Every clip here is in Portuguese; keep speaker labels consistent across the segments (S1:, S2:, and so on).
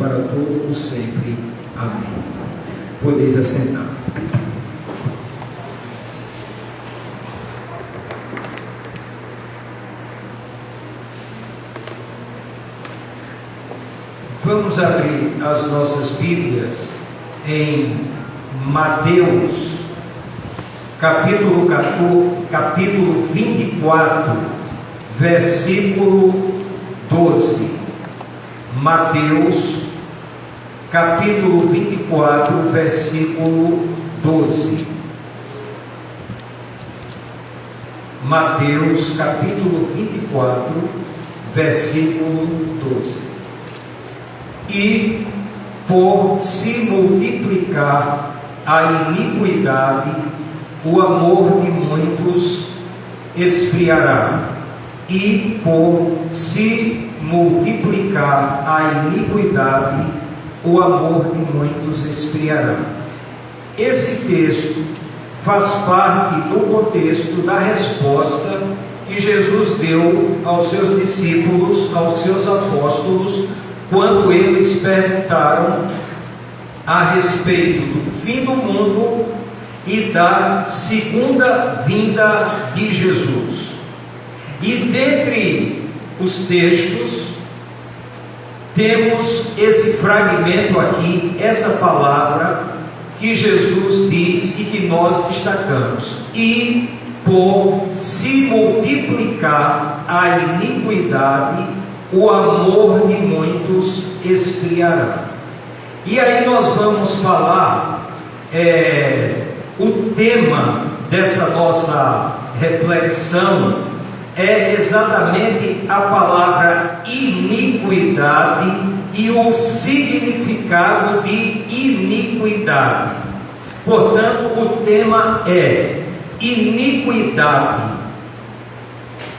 S1: para todo o sempre. Amém. Podeis assentar. Vamos abrir as nossas Bíblias em Mateus, capítulo 24, versículo 12. Mateus, capítulo 24, versículo 12. Mateus, capítulo 24, versículo 12. E por se multiplicar a iniquidade, o amor de muitos esfriará. E por se multiplicar a iniquidade, o amor de muitos esfriará. Esse texto faz parte do contexto da resposta que Jesus deu aos seus discípulos, aos seus apóstolos, quando eles perguntaram a respeito do fim do mundo e da segunda vinda de Jesus. E dentre os textos, temos esse fragmento aqui, essa palavra que Jesus diz e que nós destacamos: e por se multiplicar a iniquidade, o amor de muitos esfriará. E aí nós vamos falar, o tema dessa nossa reflexão é exatamente a palavra iniquidade e o significado de iniquidade. Portanto, o tema é iniquidade,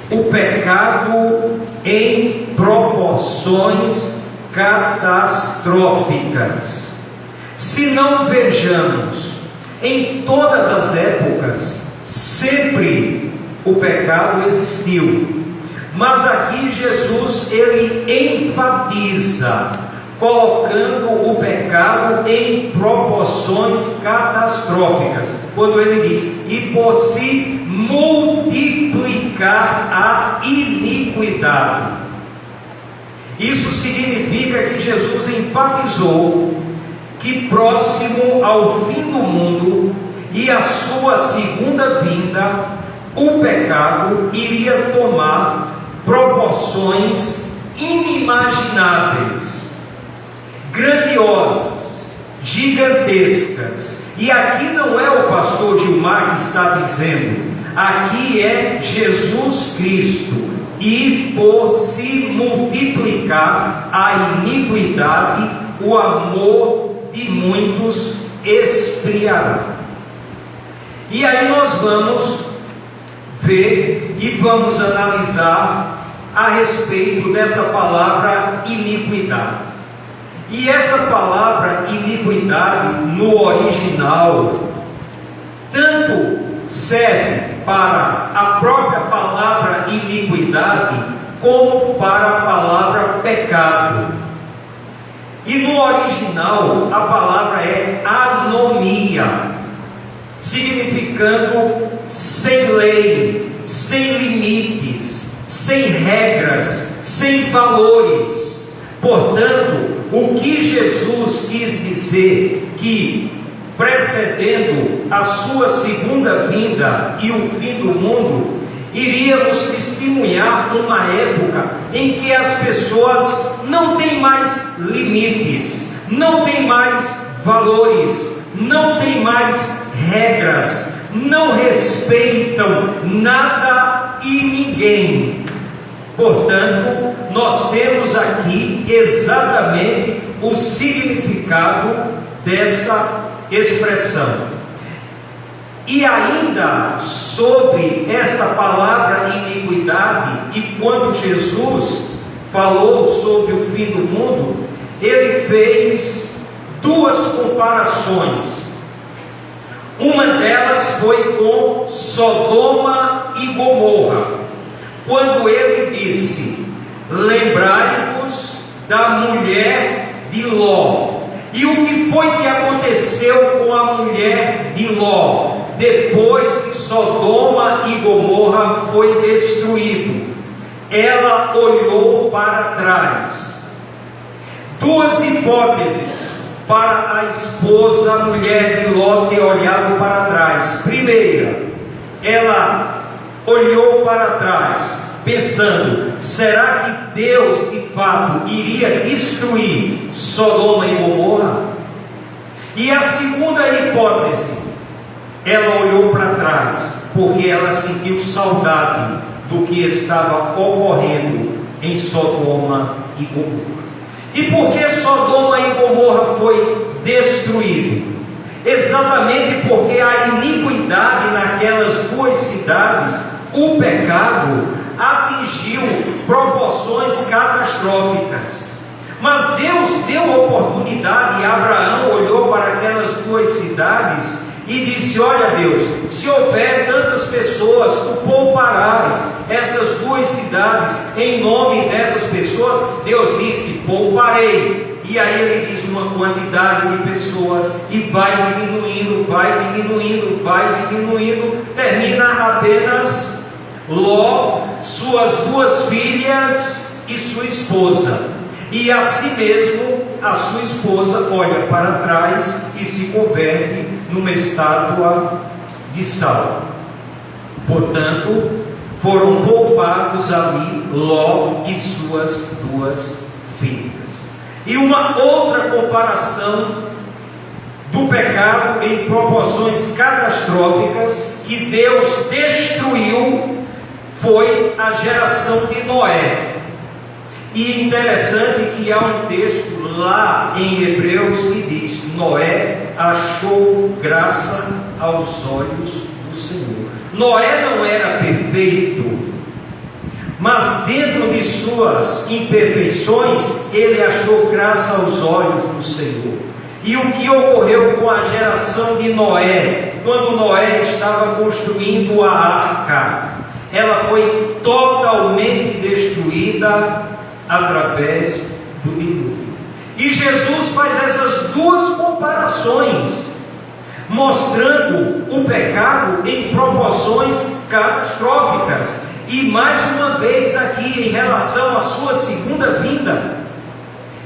S1: o pecado em proporções catastróficas. Se não vejamos, em todas as épocas, sempre o pecado existiu, mas aqui Jesus ele enfatiza, colocando o pecado em proporções catastróficas, quando ele diz: e por se multiplicar a iniquidade. Isso significa que Jesus enfatizou que próximo ao fim do mundo e a sua segunda vinda, o pecado iria tomar proporções inimagináveis, grandiosas, gigantescas. E aqui não é o pastor Gilmar que está dizendo, aqui é Jesus Cristo. E por se multiplicar a iniquidade, o amor de muitos esfriará. E aí nós vamos ver e vamos analisar a respeito dessa palavra iniquidade. E essa palavra iniquidade no original tanto serve para a própria palavra iniquidade como para a palavra pecado. E no original a palavra é anomia, significando sem lei, sem limites, sem regras, sem valores. Portanto, o que Jesus quis dizer que, precedendo a sua segunda vinda e o fim do mundo, iríamos testemunhar uma época em que as pessoas não têm mais limites, não têm mais valores, não têm mais regras, não respeitam nada e ninguém. Portanto, nós temos aqui exatamente o significado desta expressão. E ainda sobre esta palavra iniquidade, e quando Jesus falou sobre o fim do mundo, ele fez duas comparações. Uma delas foi com Sodoma e Gomorra, quando ele disse: lembrai-vos da mulher
S2: de Ló. E o que foi que aconteceu com a mulher de Ló depois que Sodoma e Gomorra foi destruído? Ela olhou para trás. Duas hipóteses para a esposa, a mulher de Ló, ter olhado para trás. Primeira, ela olhou para trás, pensando: será que Deus de fato iria destruir Sodoma e Gomorra? E a segunda hipótese, ela olhou para trás porque ela sentiu saudade do que estava ocorrendo em Sodoma e Gomorra. E por que Sodoma e Gomorra foi destruído? Exatamente porque a iniquidade naquelas duas cidades, o pecado, atingiu proporções catastróficas. Mas Deus deu oportunidade, e Abraão olhou para aquelas duas cidades e disse: olha, Deus, se houver tantas pessoas, tu pouparás essas duas cidades em nome dessas pessoas. Deus disse: pouparei. E aí ele diz uma quantidade de pessoas, e vai diminuindo, vai diminuindo, vai diminuindo, termina apenas Ló, suas duas filhas e sua esposa. E assim mesmo a sua esposa olha para trás e se converte numa estátua de sal. Portanto, foram poupados ali Ló e suas duas filhas. E uma outra comparação do pecado em proporções catastróficas que Deus destruiu foi a geração de Noé. E interessante que há um texto lá em Hebreus que diz: Noé achou graça aos olhos do Senhor. Noé não era perfeito, mas dentro de suas imperfeições, ele achou graça aos olhos do Senhor. E o que ocorreu com a geração de Noé, quando Noé estava construindo a arca? Ela foi totalmente destruída através do dilúvio. E Jesus faz essas duas comparações, mostrando o pecado em proporções catastróficas. E mais uma vez aqui em relação à sua segunda vinda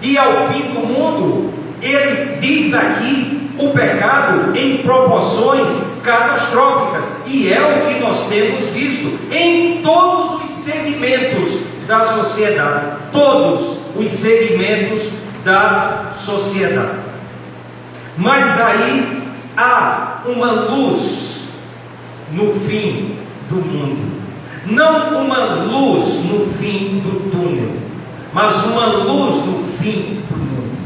S2: e ao fim do mundo, ele diz aqui o pecado em proporções catastróficas. E é o que nós temos visto em todos os segmentos da sociedade. Todos os segmentos da sociedade. Mas aí há uma luz no fim do mundo. Não uma luz no fim do túnel, mas uma luz no fim do mundo.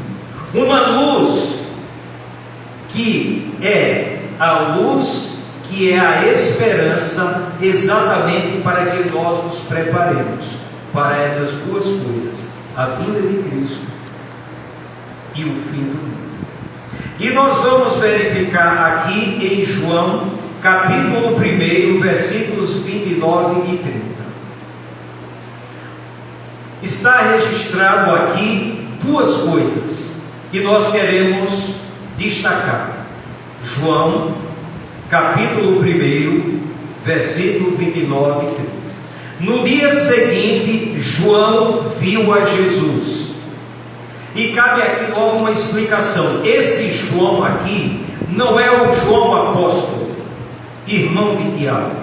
S2: Uma luz que é a luz, que é a esperança, exatamente para que nós nos preparemos para essas duas coisas: a vinda de Cristo e o fim do mundo. E nós vamos verificar aqui em João, capítulo 1, versículos 29 e 30. Está registrado aqui duas coisas que nós queremos destacar. João, capítulo 1, versículo 29 e 30. No dia seguinte, João viu a Jesus. E cabe aqui logo uma explicação. Este João aqui não é o João apóstolo, irmão de Tiago,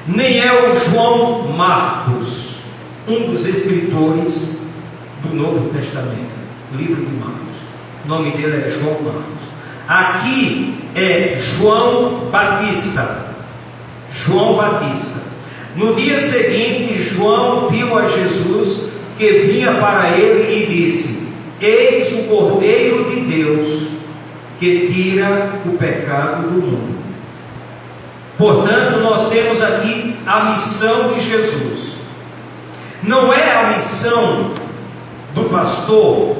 S2: nem é o João Marcos, um dos escritores do Novo Testamento, livro de Marcos. O nome dele é João Marcos. Aqui é João Batista. João Batista. No dia seguinte, João viu a Jesus que vinha para ele e disse: eis o Cordeiro de Deus que tira o pecado do mundo. Portanto, nós temos aqui a missão de Jesus. Não é a missão do pastor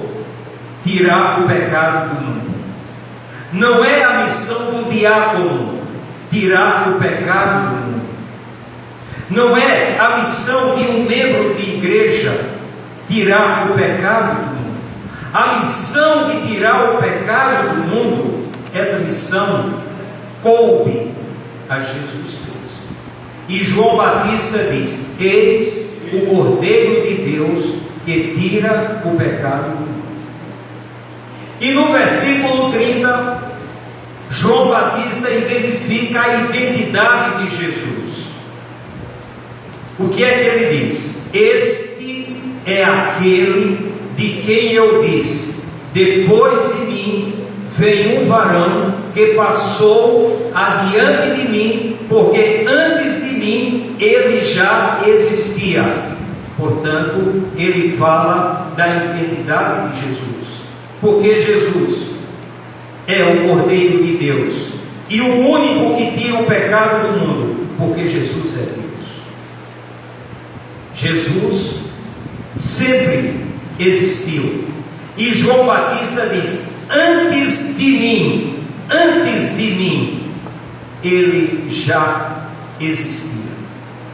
S2: tirar o pecado do mundo. Não é a missão do diácono tirar o pecado do mundo. Não é a missão de um membro de igreja tirar o pecado do mundo. A missão de tirar o pecado do mundo, essa missão coube a Jesus Cristo. E João Batista diz: eis o Cordeiro de Deus que tira o pecado do mundo. E no versículo 30, João Batista identifica a identidade de Jesus. O que é que ele diz? Este é aquele de quem eu disse: depois de mim vem um varão que passou adiante de mim, porque antes de mim ele já existia. Portanto, ele fala da identidade de Jesus, porque Jesus é o Cordeiro de Deus e o único que tira o pecado do mundo, porque Jesus é Deus. Jesus sempre existiu. E João Batista diz: antes de mim, ele já existia.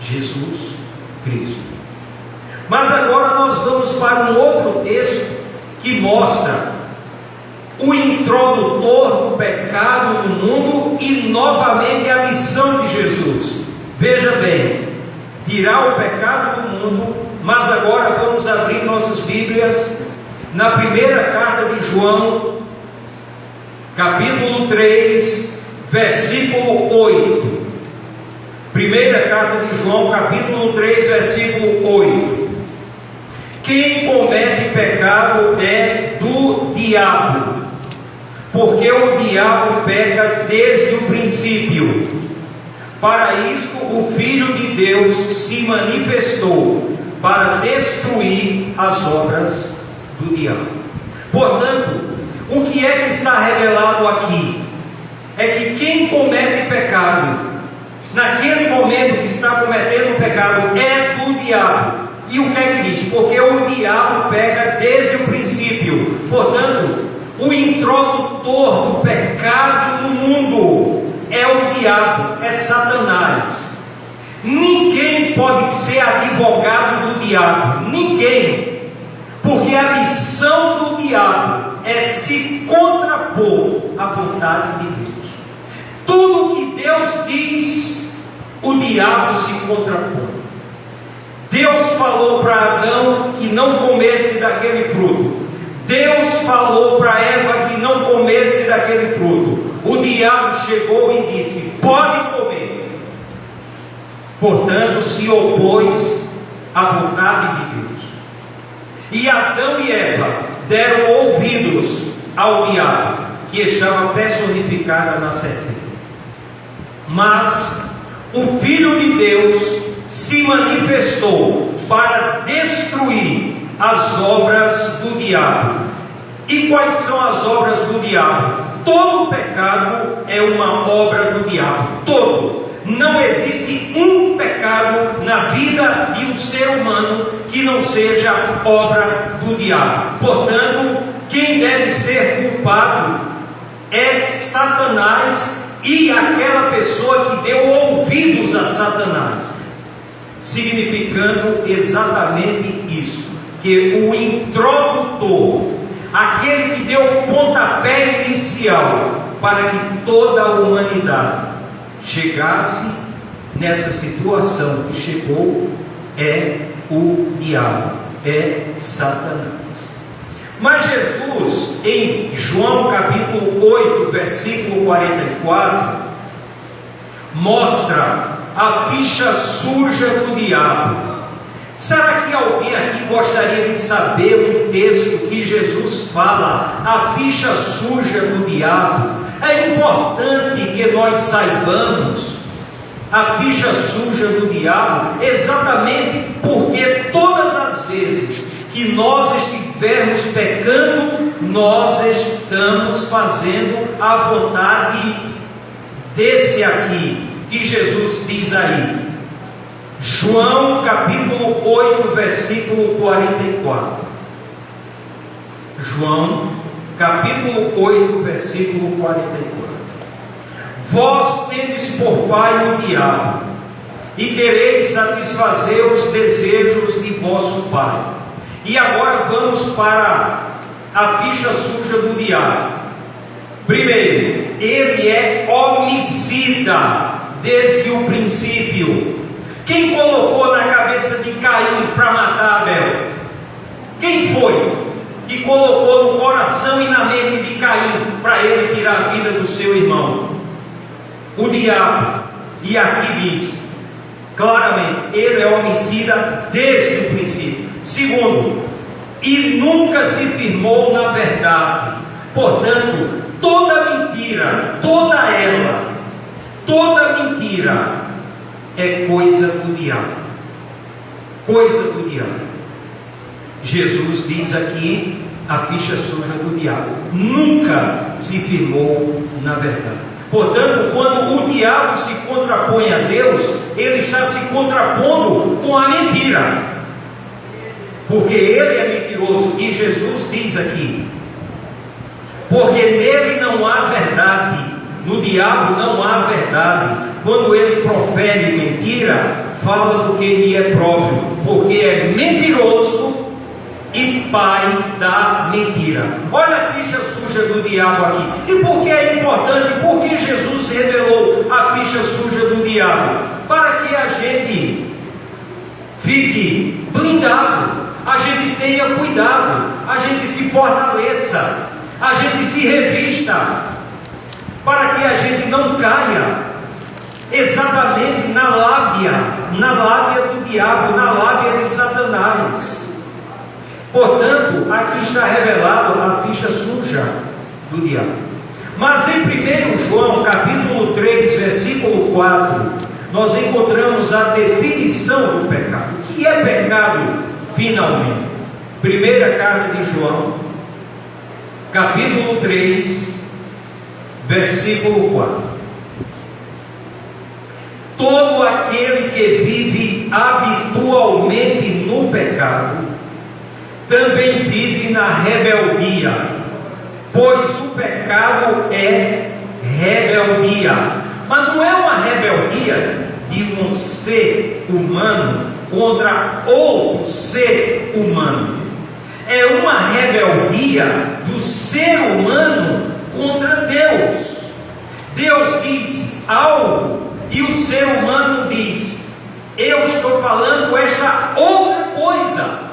S2: Jesus Cristo. Mas agora nós vamos para um outro texto que mostra o introdutor do pecado no mundo e novamente a missão de Jesus. Veja bem, tirar o pecado do mundo. Mas agora vamos abrir nossas Bíblias na primeira carta de João, capítulo 3, versículo 8. Primeira carta de João, capítulo 3, versículo 8. Quem comete pecado é do diabo, porque o diabo peca desde o princípio. Para isto o Filho de Deus se manifestou, para destruir as obras do diabo. Portanto, o que é que está revelado aqui? É que quem comete pecado, naquele momento que está cometendo o pecado, é do diabo. E o que é que diz? Porque o diabo peca desde o princípio. Portanto, o introdutor do pecado no mundo é o diabo, é Satanás. Ninguém pode ser advogado do diabo, ninguém, porque a missão do diabo é se contrapor à vontade de Deus. Tudo que Deus diz, o diabo se contrapõe. Deus falou para Adão que não comesse daquele fruto. Deus falou para Eva que não comesse daquele fruto. O diabo chegou e disse: pode comer. Portanto, se opôs à vontade de Deus. E Adão e Eva deram ouvidos ao diabo, que estava personificada na serpente. Mas o Filho de Deus se manifestou para destruir as obras do diabo. E quais são as obras do diabo? Todo pecado é uma obra do diabo. Todo. Não existe um pecado na vida de um ser humano que não seja obra do diabo. Portanto, quem deve ser culpado é Satanás e aquela pessoa que deu ouvidos a Satanás, significando exatamente isso, que o introdutor, aquele que deu o pontapé inicial para que toda a humanidade chegasse nessa situação que chegou, é o diabo, é Satanás. Mas Jesus, em João capítulo 8, versículo 44, mostra a ficha suja do diabo. Será que alguém aqui gostaria de saber um texto que Jesus fala a ficha suja do diabo? É importante que nós saibamos a ficha suja do diabo, exatamente porque todas as vezes que nós estivermos pecando, nós estamos fazendo a vontade desse aqui, que Jesus diz aí. João capítulo 8, versículo 44. João capítulo 8, versículo 44. Vós tendes por pai o diabo, e quereis satisfazer os desejos de vosso pai. E agora vamos para a ficha suja do diabo. Primeiro, ele é homicida desde o princípio. Quem colocou na cabeça de Caim para matar Abel? Quem foi que colocou no coração e na mente de Caim para ele tirar a vida do seu irmão? O diabo. E aqui diz claramente, ele é homicida desde o princípio. Segundo, e nunca se firmou na verdade. Portanto, toda mentira, toda mentira é coisa do diabo. Coisa do diabo. Jesus diz aqui a ficha suja do diabo. Nunca se firmou na verdade. Portanto, quando o diabo se contrapõe a Deus, ele está se contrapondo com a mentira, porque ele é mentiroso. E Jesus diz aqui, porque nele não há verdade, no diabo não há verdade. Quando ele profere mentira, fala do que lhe é próprio, porque é mentiroso e pai da mentira. Olha a ficha suja do diabo aqui. E por que é importante? Porque Jesus revelou a ficha suja do diabo, para que a gente fique blindado, a gente tenha cuidado, a gente se fortaleça, a gente se revista, para que a gente não caia exatamente na lábia do diabo, na lábia de Satanás. Portanto, aqui está revelado a ficha suja do diabo. Mas em 1 João, capítulo 3, versículo 4, nós encontramos a definição do pecado. O que é pecado, finalmente? Primeira carta de João, capítulo 3, versículo 4. Todo aquele que vive habitualmente no pecado também vive na rebeldia, pois o pecado é rebeldia. Mas não é uma rebeldia de um ser humano contra outro ser humano, é uma rebeldia do ser humano contra Deus. Deus diz algo e o ser humano diz: eu estou falando esta outra coisa.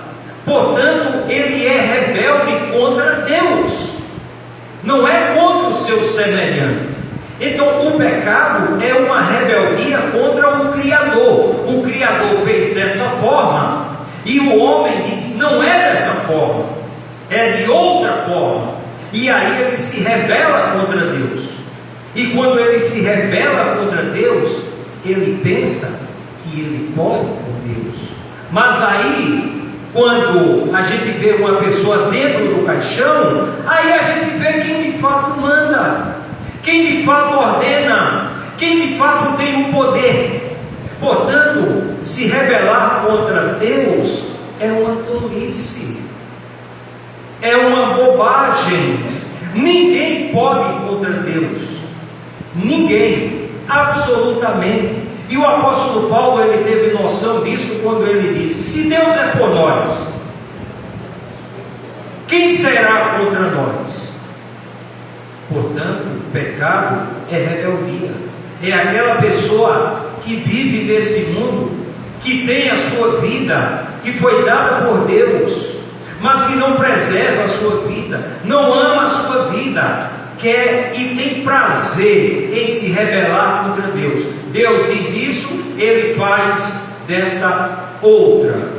S2: Portanto, ele é rebelde contra Deus, não é contra o seu semelhante. Então, o pecado é uma rebeldia contra o Criador. O Criador fez dessa forma, e o homem diz: não é dessa forma, é de outra forma. E aí ele se rebela contra Deus. E quando ele se rebela contra Deus, ele pensa que ele pode com Deus. Mas aí, quando a gente vê uma pessoa dentro do caixão, aí a gente vê quem de fato manda, quem de fato ordena, quem de fato tem o poder. Portanto, se rebelar contra Deus é uma tolice, é uma bobagem. Ninguém pode ir contra Deus, ninguém, absolutamente. E o apóstolo Paulo, ele teve noção disso quando ele disse: se Deus é por nós, quem será contra nós? Portanto, o pecado é rebeldia, é aquela pessoa que vive nesse mundo, que tem a sua vida, que foi dada por Deus, mas que não preserva a sua vida, não ama a sua vida, quer e tem prazer em se rebelar contra Deus. Deus diz isso, ele faz desta outra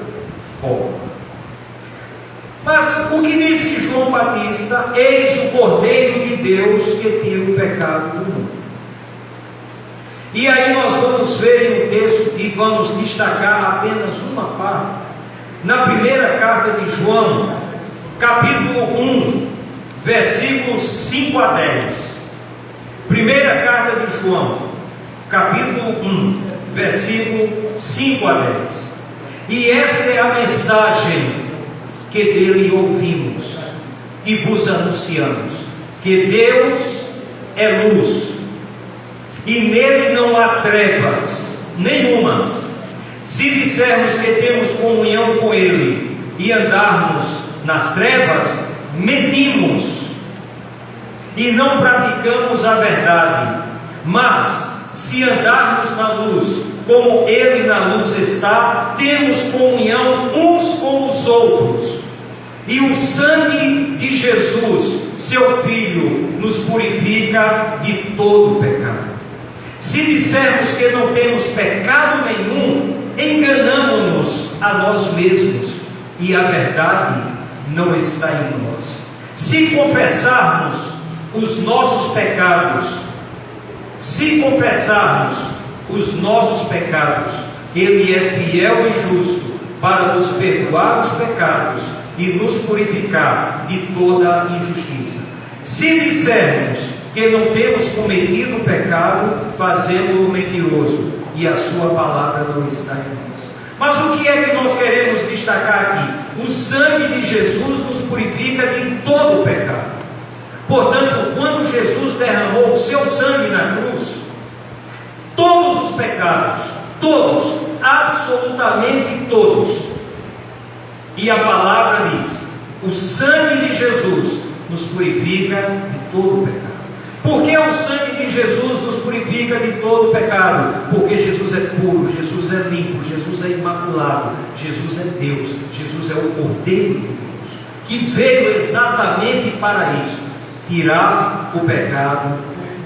S2: forma. Mas o que disse João Batista? Eis o Cordeiro de Deus que tira o pecado do mundo. E aí nós vamos ver um texto e vamos destacar apenas uma parte. Na primeira carta de João, capítulo 1, versículos 5 a 10. Primeira carta de João, capítulo 1, versículo 5 a 10. E esta é a mensagem que dele ouvimos e vos anunciamos: que Deus é luz, e nele não há trevas nenhumas. Se dissermos que temos comunhão com ele e andarmos nas trevas, mentimos e não praticamos a verdade. Mas, se andarmos na luz, como Ele na luz está, temos comunhão uns com os outros. E o sangue de Jesus, seu Filho, nos purifica de todo pecado. Se dissermos que não temos pecado nenhum, enganamo-nos a nós mesmos, e a verdade não está em nós. Se confessarmos os nossos pecados, Ele é fiel e justo para nos perdoar os pecados e nos purificar de toda injustiça. Se dissermos que não temos cometido pecado, fazemos-o mentiroso, e a sua palavra não está em nós. Mas o que é que nós queremos destacar aqui? O sangue de Jesus nos purifica de todo pecado. Portanto, quando Jesus derramou o seu sangue na cruz, todos os pecados, todos, absolutamente todos, e a palavra diz, o sangue de Jesus nos purifica de todo pecado. Por que o sangue de Jesus nos purifica de todo pecado? Porque Jesus é puro, Jesus é limpo, Jesus é imaculado, Jesus é Deus, Jesus é o Cordeiro de Deus, que veio exatamente para isso, tirar o pecado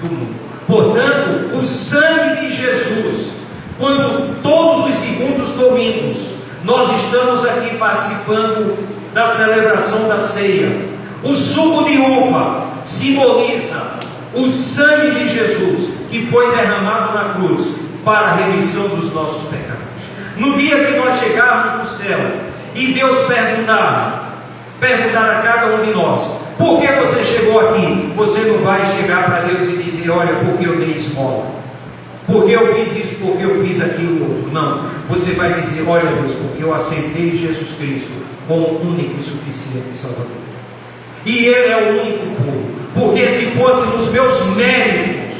S2: do mundo. Portanto, o sangue de Jesus, quando todos os segundos domingos nós estamos aqui participando da celebração da ceia, o suco de uva simboliza o sangue de Jesus que foi derramado na cruz para a remissão dos nossos pecados. No dia que nós chegarmos no céu e Deus perguntar a cada um de nós: por que você chegou aqui? Você não vai chegar para Deus e dizer: olha, porque eu dei esmola, porque eu fiz isso, porque eu fiz aquilo outro. Não, você vai dizer: olha Deus, porque eu aceitei Jesus Cristo como o único e suficiente Salvador, e Ele é o único puro. Porque se fosse nos meus méritos,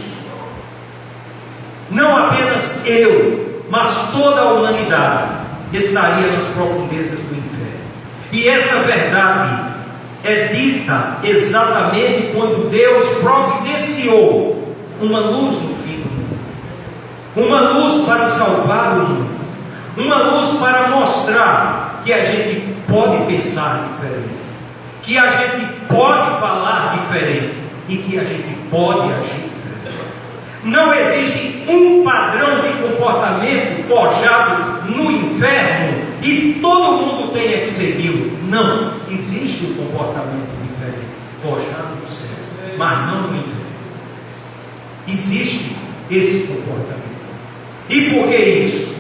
S2: não apenas eu, mas toda a humanidade estaria nas profundezas do inferno. E essa verdade é dita exatamente quando Deus providenciou uma luz no fim do mundo, uma luz para salvar o mundo, uma luz para mostrar que a gente pode pensar diferente, que a gente pode falar diferente e que a gente pode agir diferente. Não existe um padrão de comportamento forjado no inferno e todo mundo tenha que segui-lo. Não, existe um comportamento diferente forjado no céu, mas não no inferno. Existe esse comportamento. E por que isso?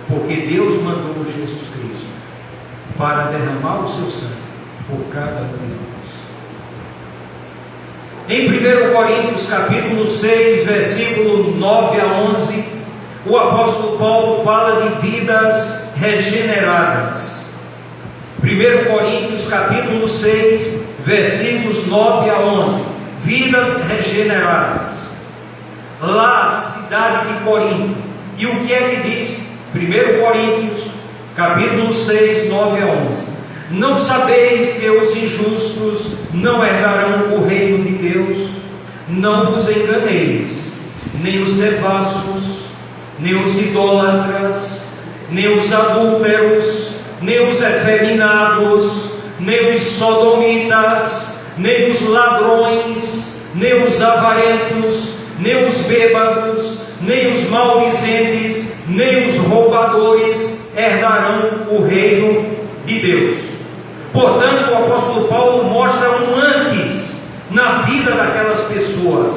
S2: Porque Deus mandou Jesus Cristo para derramar o seu sangue por cada um de nós. Em 1 Coríntios capítulo 6, versículo 9 a 11, o apóstolo Paulo fala de vidas regeneradas. 1 Coríntios capítulo 6, versículos 9 a 11, vidas regeneradas, lá na cidade de Corinto. E o que é que diz 1 Coríntios capítulo 6, 9 a 11? Não sabeis que os injustos não herdarão o reino de Deus? Não vos enganeis, nem os devassos, nem os idólatras, nem os adúlteros, nem os efeminados, nem os sodomitas, nem os ladrões, nem os avarentos, nem os bêbados, nem os maldizentes, nem os roubadores herdarão o reino de Deus. Portanto, o apóstolo Paulo mostra um antes na vida daquelas pessoas,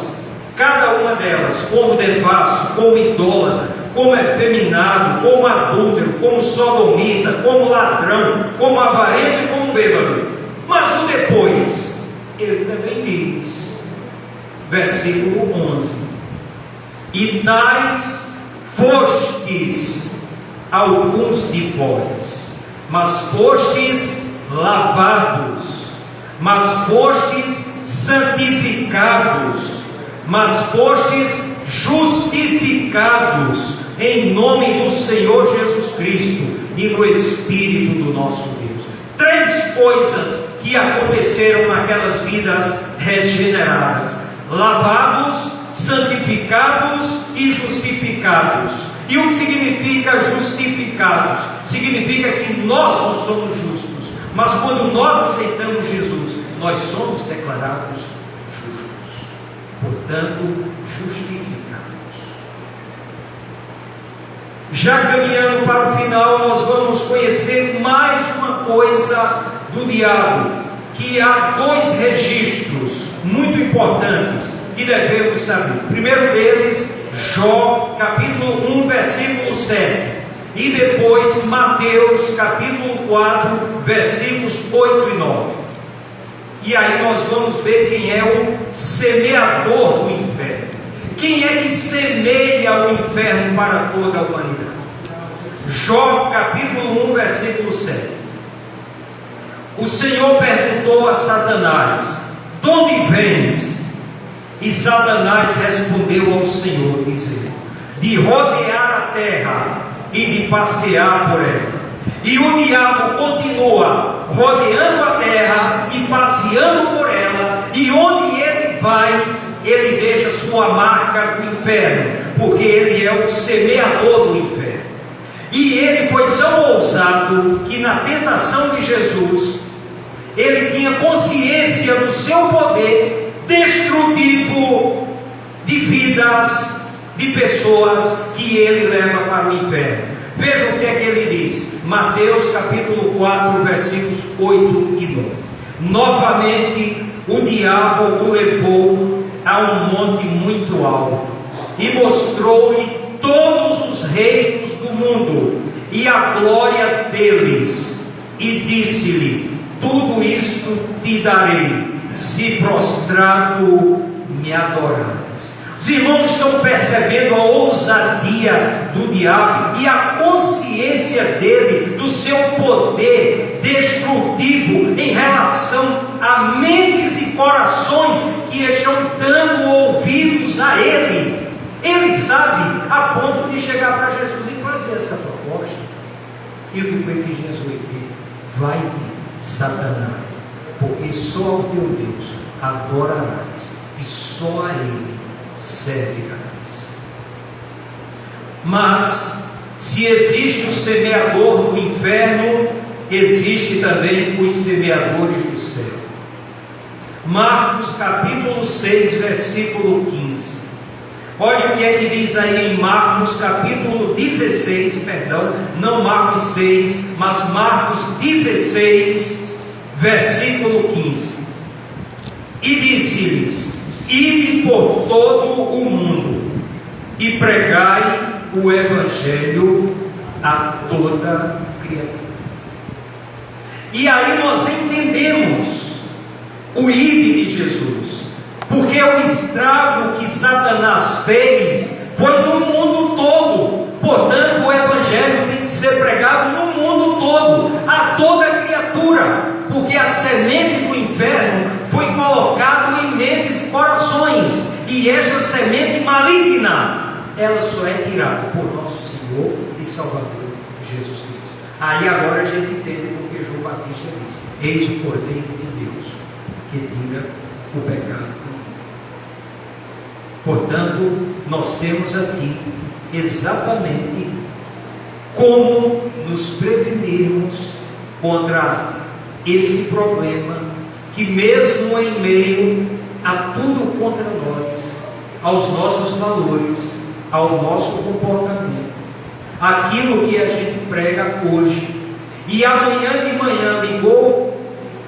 S2: cada uma delas, como devasso, como idólatra, como efeminado, como adúltero, como sodomita, como ladrão, como avarento e como bêbado. Mas o depois, ele também diz, versículo 11: e tais fostes alguns de vós, mas fostes lavados, mas fostes santificados, mas fostes justificados em nome do Senhor Jesus Cristo e no Espírito do nosso Deus. Três coisas que aconteceram naquelas vidas regeneradas: lavados, santificados e justificados. E o que significa justificados? Significa que nós não somos justos, mas quando nós aceitamos Jesus, nós somos declarados justos, portanto, justificados. Já caminhando para o final, nós vamos conhecer mais uma coisa do diabo, que há dois registros muito importantes que devemos saber. O primeiro deles, Jó, capítulo 1, versículo 7. E depois Mateus, capítulo 4, versículos 8 e 9. E aí nós vamos ver quem é o semeador do inferno. Quem é que semeia o inferno para toda a humanidade? Jó, capítulo 1, versículo 7. O Senhor perguntou a Satanás: de onde vens? E Satanás respondeu ao Senhor, dizendo: de rodear a terra e de passear por ela. E o diabo continua rodeando a terra e passeando por ela, e onde ele vai, ele deixa sua marca do inferno, porque ele é o semeador do inferno. E ele foi tão ousado que na tentação de Jesus, ele tinha consciência do seu poder destrutivo de vidas, de pessoas que ele leva para o inferno. Veja o que é que ele diz, Mateus capítulo 4, versículos 8 e 9. Novamente o diabo o levou a um monte muito alto e mostrou-lhe todos os reinos do mundo e a glória deles, e disse-lhe: tudo isto te darei, se prostrado me adorares. Os irmãos estão percebendo a ousadia do diabo e a consciência dele do seu poder destrutivo em relação a mentes e corações que estão dando ouvidos a ele. Ele sabe, a ponto de chegar para Jesus e fazer essa proposta. E o que foi que Jesus disse? Vai-te, Satanás, porque só ao teu Deus adorarás e só a ele servirás. Mas se existe o semeador do inferno, existe também os semeadores do céu. Marcos capítulo 6, versículo 15. Olha o que é que diz aí em Marcos capítulo 16, perdão, não Marcos 6, mas Marcos 16, versículo 15. E disse-lhes: ide por todo o mundo e pregai o evangelho a toda criatura. E aí nós entendemos o ide de Jesus, porque o estrago que Satanás fez foi no mundo todo. Portanto, o evangelho tem que ser pregado no mundo todo, a toda criatura, porque a semente do inferno foi colocada em mentes e corações, e esta semente maligna, ela só é tirada por nosso Senhor e Salvador Jesus Cristo. Aí agora a gente entende porque João Batista diz: eis o Cordeiro de Deus que tira o pecado. Portanto, nós temos aqui exatamente como nos prevenirmos contra esse problema, que mesmo em meio a tudo contra nós, aos nossos valores, ao nosso comportamento, aquilo que a gente prega hoje, e amanhã de manhã ligou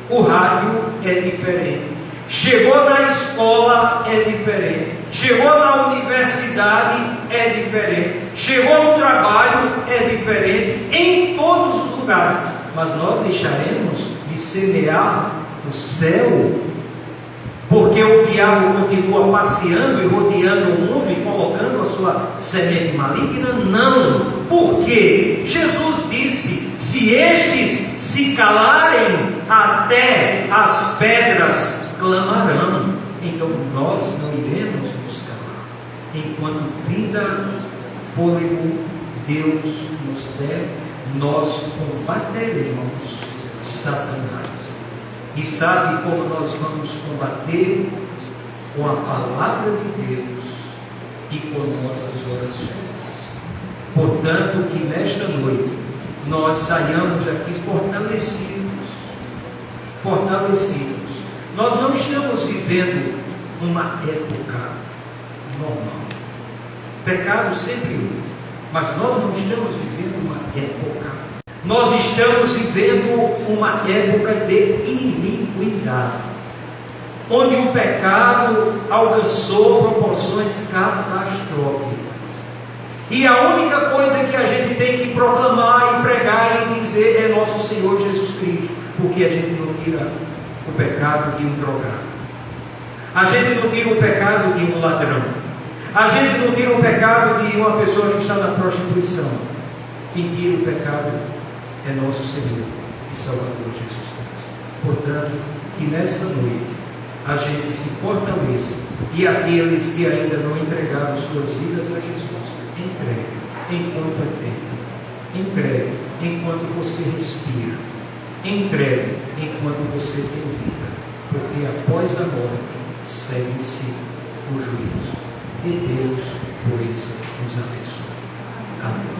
S2: o rádio, é diferente, chegou na escola, é diferente, chegou na universidade, é diferente, chegou no trabalho, é diferente, em todos os lugares. Mas nós deixaremos de semear o céu, porque o diabo continua passeando e rodeando o mundo e colocando a sua semente maligna? Não. Por quê? Jesus disse: se estes se calarem, até as pedras clamarão. Então nós não iremos nos calar. Enquanto vida, fôlego Deus nos der, nós combateremos Satanás. e sabe como nós vamos combater com a palavra de Deus e com nossas orações. Portanto, que nesta noite nós saiamos aqui fortalecidos. Nós não estamos vivendo uma época normal. Pecado sempre houve, mas nós não estamos vivendo uma época. Nós estamos vivendo uma época de iniquidade, onde o pecado alcançou proporções catastróficas. E a única coisa que a gente tem que proclamar e pregar e dizer é nosso Senhor Jesus Cristo, porque a gente não tira o pecado de um drogado, a gente não tira o pecado de um ladrão, a gente não tira o pecado de uma pessoa que está na prostituição. Quem tira o pecado é nosso Senhor e Salvador Jesus Cristo. Portanto, que nesta noite a gente se fortaleça, e aqueles que ainda não entregaram suas vidas a Jesus, entregue enquanto é tempo, entregue enquanto você respira, entregue enquanto você tem vida, porque após a morte segue-se o juízo. E Deus, pois, nos abençoe. Amém.